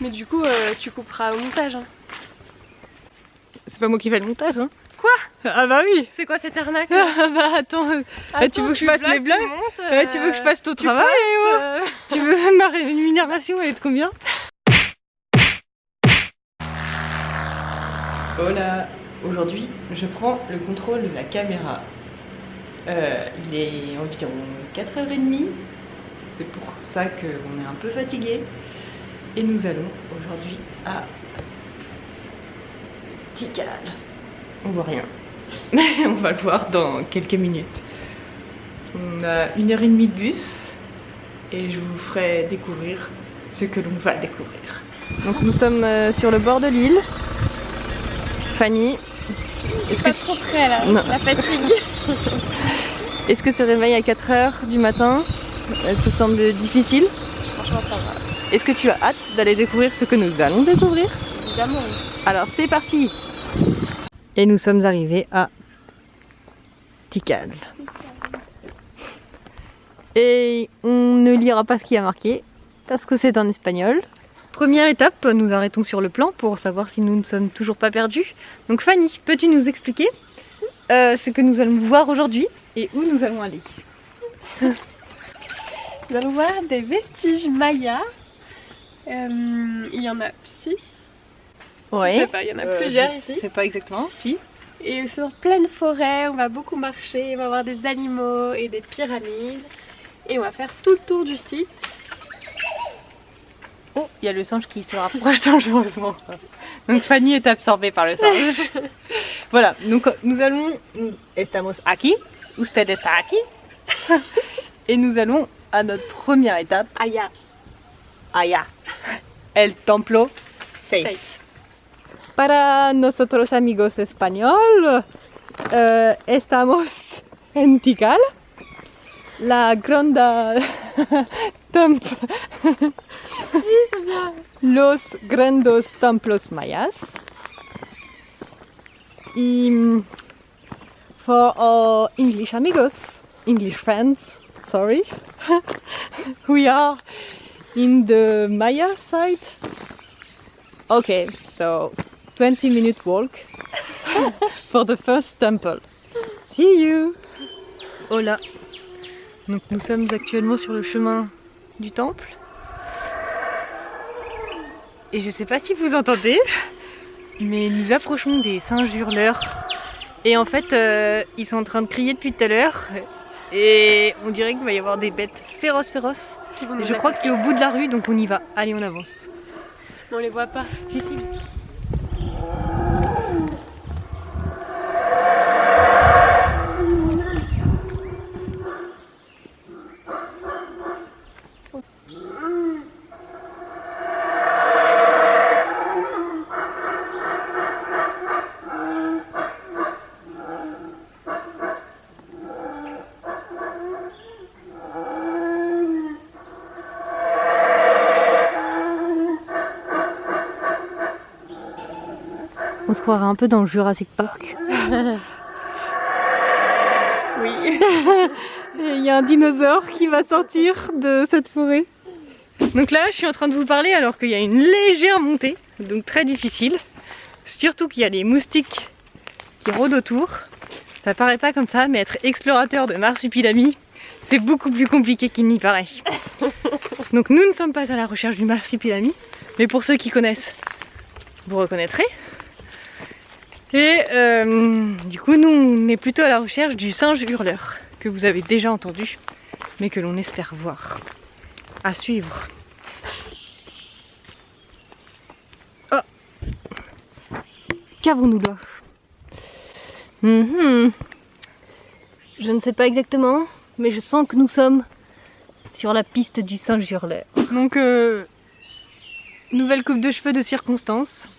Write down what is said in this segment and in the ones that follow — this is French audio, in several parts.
Mais du coup, tu couperas au montage. Hein. C'est pas moi qui fais le montage, hein. Quoi? Ah bah oui. C'est quoi cette arnaque? Ah bah attends, tu veux que je fasse mes blagues? Tu veux que je fasse ton travail? Tu veux ma rémunération, elle est de combien? Voilà, aujourd'hui je prends le contrôle de la caméra. Il est environ 4h30, c'est pour ça qu'on est un peu fatigué. Et nous allons aujourd'hui à Tikal. On voit rien, mais on va le voir dans quelques minutes. On a 1h30 de bus et je vous ferai découvrir ce que l'on va découvrir. Donc nous sommes sur le bord de l'île. Fanny, est-ce que trop près là, la fatigue. Est-ce que ce réveil à 4h du matin te semble difficile? Franchement ça va. Est-ce que tu as hâte d'aller découvrir ce que nous allons découvrir? Évidemment. Alors c'est parti. Et nous sommes arrivés à Tikal. Et on ne lira pas ce qui a marqué parce que c'est en espagnol. Première étape, nous arrêtons sur le plan pour savoir si nous ne sommes toujours pas perdus. Donc Fanny, peux-tu nous expliquer ce que nous allons voir aujourd'hui et où nous allons aller? Nous allons voir des vestiges mayas. Il y en a 6. Ouais. Je sais pas, il y en a plusieurs ici. Je sais pas exactement, si. Et sur pleine forêt, on va beaucoup marcher, on va voir des animaux et des pyramides. Et on va faire tout le tour du site. Oh, il y a le singe qui se rapproche dangereusement. Donc Fanny est absorbée par le singe. Voilà, donc nous allons... Estamos aquí, usted está aquí. Et nous allons à notre première étape. Allá. El Templo 6. Para nosotros amigos españoles, estamos en Tikal. La grande temple. Si, c'est bien. Los grandes templos mayas. Y for our English amigos, English friends, sorry, we are in the Maya site. Okay, so 20-minute walk for the first temple. See you. Hola. Donc nous sommes actuellement sur le chemin du temple. Et je sais pas si vous entendez, mais nous approchons des singes hurleurs. Et en fait, ils sont en train de crier depuis tout à l'heure. Et on dirait qu'il va y avoir des bêtes féroces. Et je crois que c'est au bout de la rue, donc on y va. Allez, on avance. On les voit pas. Si. On se croirait un peu dans le Jurassic Park. Oui. Il y a un dinosaure qui va sortir de cette forêt. Donc là, je suis en train de vous parler alors qu'il y a une légère montée, donc très difficile. Surtout qu'il y a des moustiques qui rôdent autour. Ça paraît pas comme ça, mais être explorateur de marsupilami, c'est beaucoup plus compliqué qu'il n'y paraît. Donc nous ne sommes pas à la recherche du marsupilami, mais pour ceux qui connaissent, vous reconnaîtrez. Et du coup, nous, on est plutôt à la recherche du singe hurleur, que vous avez déjà entendu, mais que l'on espère voir. À suivre. Oh! Qu'avons-nous là? Je ne sais pas exactement, mais je sens que nous sommes sur la piste du singe hurleur. Donc, nouvelle coupe de cheveux de circonstance.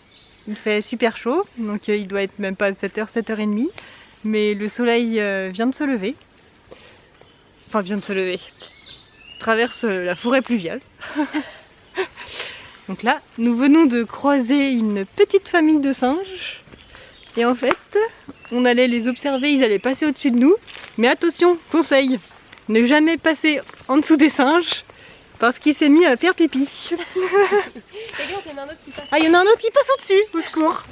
Il fait super chaud, donc il doit être même pas 7h, 7h30, mais le soleil vient de se lever. Enfin, vient de se lever. Traverse la forêt pluviale. Donc là, nous venons de croiser une petite famille de singes. Et en fait, on allait les observer, ils allaient passer au-dessus de nous. Mais attention, conseil, ne jamais passer en dessous des singes, parce qu'il s'est mis à faire pipi. Regarde, il y en Ah, il y en a un autre qui passe au-dessus, au secours.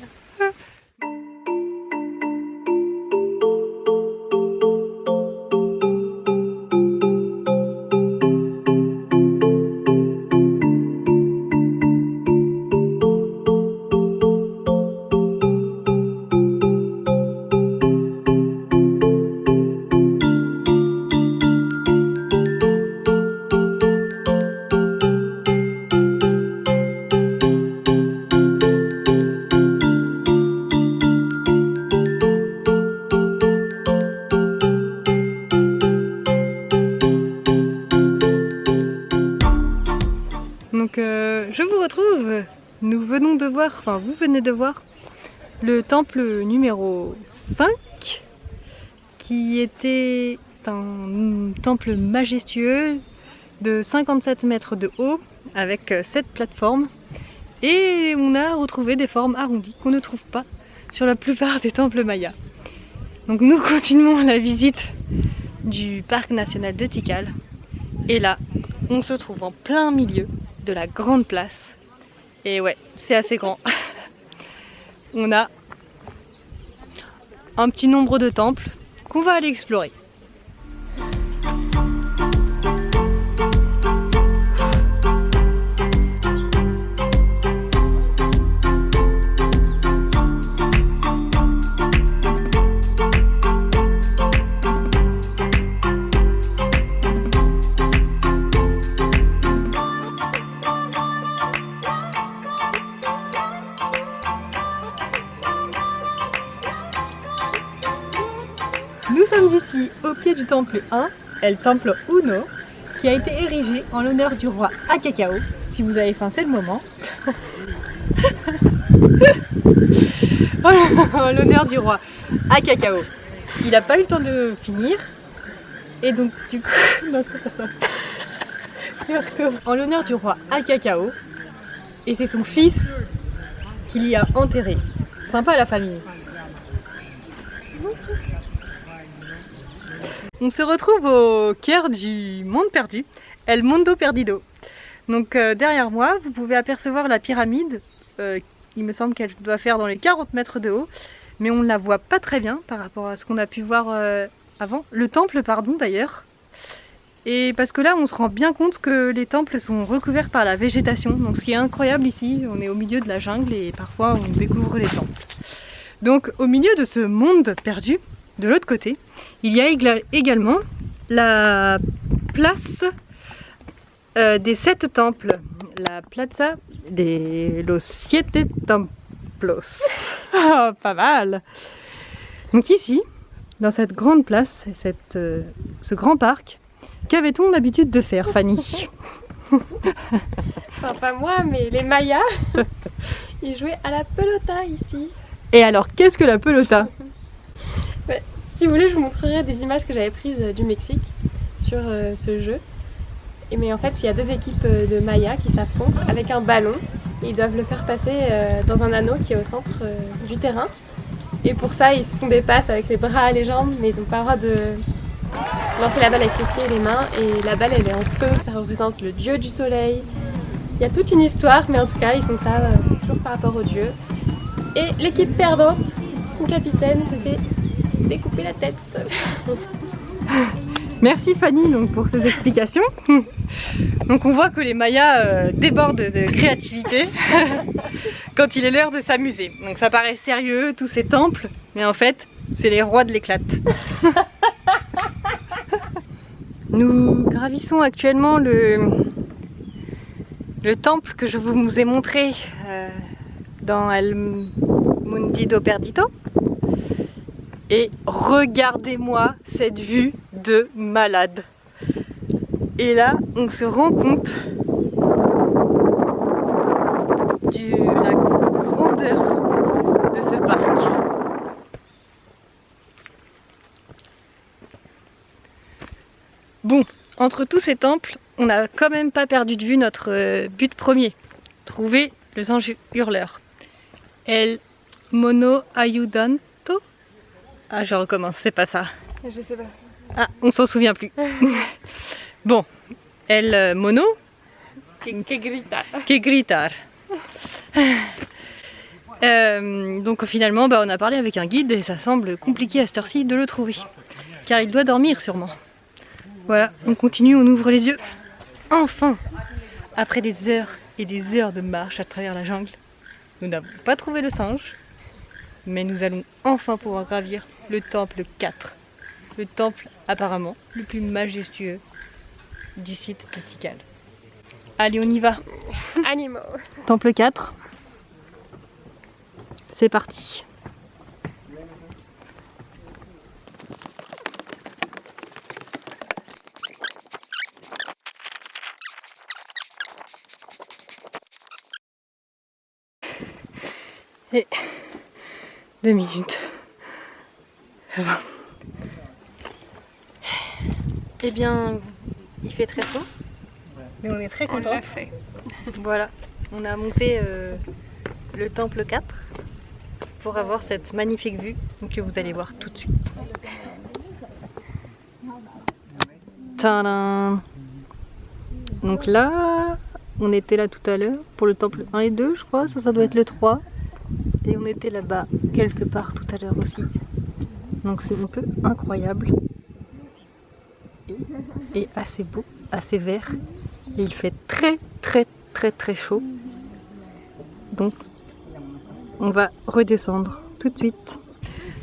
Donc je vous retrouve, nous venons de voir, enfin vous venez de voir le temple numéro 5 qui était un temple majestueux de 57 mètres de haut avec 7 plateformes et on a retrouvé des formes arrondies qu'on ne trouve pas sur la plupart des temples mayas. Donc nous continuons la visite du parc national de Tikal et là on se trouve en plein milieu de la grande place et ouais, c'est assez grand. On a un petit nombre de temples qu'on va aller explorer. Nous sommes ici au pied du temple 1, El Templo Uno, qui a été érigé en l'honneur du roi Akakao. Si vous avez faim, c'est le moment. En l'honneur du roi Akakao. Il n'a pas eu le temps de finir. Et donc du coup... Non, c'est pas ça. En l'honneur du roi Akakao. Et c'est son fils qui l'y a enterré. Sympa la famille. On se retrouve au cœur du monde perdu, El Mundo Perdido. Donc derrière moi, vous pouvez apercevoir la pyramide. Il me semble qu'elle doit faire dans les 40 mètres de haut, mais on ne la voit pas très bien par rapport à ce qu'on a pu voir avant. Le temple, pardon d'ailleurs. Et parce que là, on se rend bien compte que les temples sont recouverts par la végétation. Donc ce qui est incroyable ici, on est au milieu de la jungle et parfois on découvre les temples. Donc au milieu de ce monde perdu, de l'autre côté, il y a également la place des 7 temples, la Plaza de los Siete Templos. Ah, pas mal. Donc ici, dans cette grande place, ce grand parc, qu'avait-on l'habitude de faire, Fanny? Enfin, pas moi, mais les Mayas, ils jouaient à la pelota ici. Et alors, qu'est-ce que la pelota? Ouais, si vous voulez, je vous montrerai des images que j'avais prises du Mexique sur ce jeu. Mais en fait, il y a 2 équipes de Mayas qui s'affrontent avec un ballon. Et ils doivent le faire passer dans un anneau qui est au centre du terrain. Et pour ça, ils se font des passes avec les bras et les jambes, mais ils n'ont pas le droit de lancer la balle avec les pieds et les mains. Et la balle, elle est en feu, ça représente le dieu du soleil. Il y a toute une histoire, mais en tout cas, ils font ça toujours par rapport au dieu. Et l'équipe perdante, son capitaine, se fait découper la tête. Merci Fanny donc, pour ces explications. Donc on voit que les Mayas débordent de créativité quand il est l'heure de s'amuser. Donc ça paraît sérieux, tous ces temples, mais en fait, c'est les rois de l'éclate. Nous gravissons actuellement le temple que je vous ai montré dans El Mundo Perdido. Et regardez-moi cette vue de malade. Et là, on se rend compte de la grandeur de ce parc. Bon, entre tous ces temples, on n'a quand même pas perdu de vue notre but premier. Trouver le ange hurleur. El Mono Ayudanto. Ah, je recommence, c'est pas ça. Je sais pas. Ah, on s'en souvient plus. Bon, El Mono Que gritar. Que gritar. Donc finalement, on a parlé avec un guide et ça semble compliqué à cette heure-ci de le trouver. Car il doit dormir sûrement. Voilà, on continue, on ouvre les yeux. Enfin, après des heures et des heures de marche à travers la jungle, nous n'avons pas trouvé le singe, mais nous allons enfin pouvoir gravir le temple 4. Le temple apparemment le plus majestueux du site de Tikal. Allez, on y va. Animaux. Temple 4. C'est parti. Et 2 minutes 20. Eh bien, il fait très chaud, mais on est très contents. On l'a fait. Voilà, on a monté le temple 4 pour avoir cette magnifique vue que vous allez voir tout de suite. Tadam! Donc là, on était là tout à l'heure pour le temple 1 et 2, je crois, ça doit être le 3. Et on était là-bas quelque part tout à l'heure aussi. Donc c'est un peu incroyable. Et assez beau, assez vert. Et il fait très chaud. Donc on va redescendre tout de suite.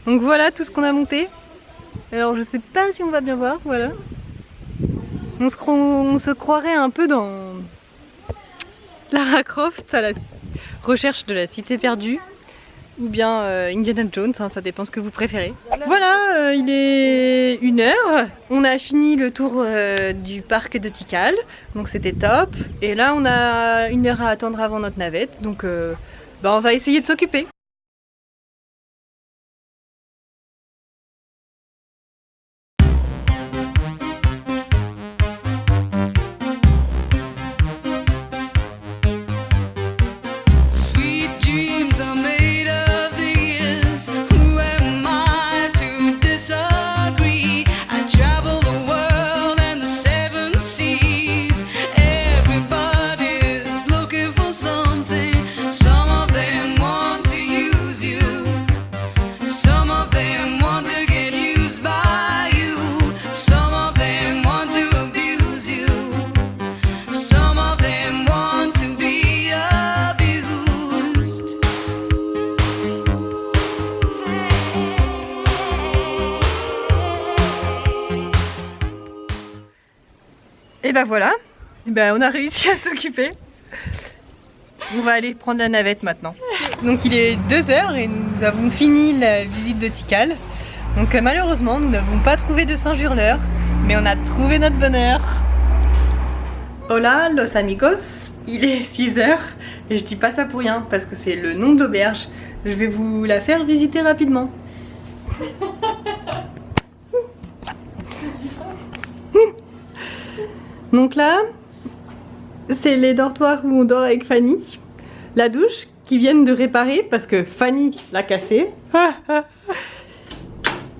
Donc voilà tout ce qu'on a monté. Alors je sais pas si on va bien voir, voilà. On se croirait un peu dans Lara Croft à la recherche de la cité perdue. Ou bien Indiana Jones, hein, ça dépend ce que vous préférez. Voilà, il est 1h. On a fini le tour du parc de Tikal, donc c'était top. Et là, on a 1 heure à attendre avant notre navette, donc on va essayer de s'occuper. Et ben voilà, on a réussi à s'occuper. On va aller prendre la navette maintenant. Donc il est 2h et nous avons fini la visite de Tikal. Donc malheureusement nous n'avons pas trouvé de singe hurleur, mais on a trouvé notre bonheur. Hola los amigos, il est 6h et je dis pas ça pour rien parce que c'est le nom de l'auberge. Je vais vous la faire visiter rapidement. Donc là, c'est les dortoirs où on dort avec Fanny. La douche qu'ils viennent de réparer parce que Fanny l'a cassée.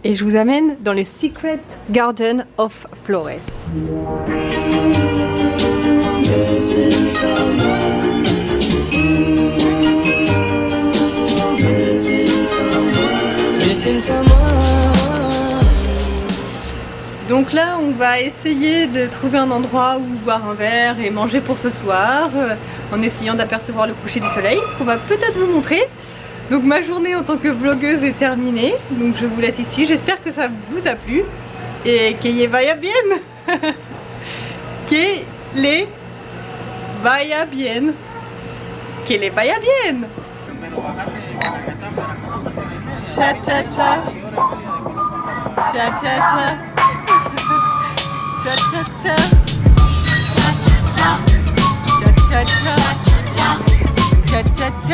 Et je vous amène dans le Secret Garden of Flores. Donc là, on va essayer de trouver un endroit où boire un verre et manger pour ce soir, en essayant d'apercevoir le coucher du soleil, qu'on va peut-être vous montrer. Donc ma journée en tant que vlogueuse est terminée, donc je vous laisse ici. J'espère que ça vous a plu et que vaya bien. Que les vaya bien. Que les vaya bien. Cha cha cha. Cha cha cha. Cha cha cha. Cha cha cha. Cha cha cha. Cha cha cha.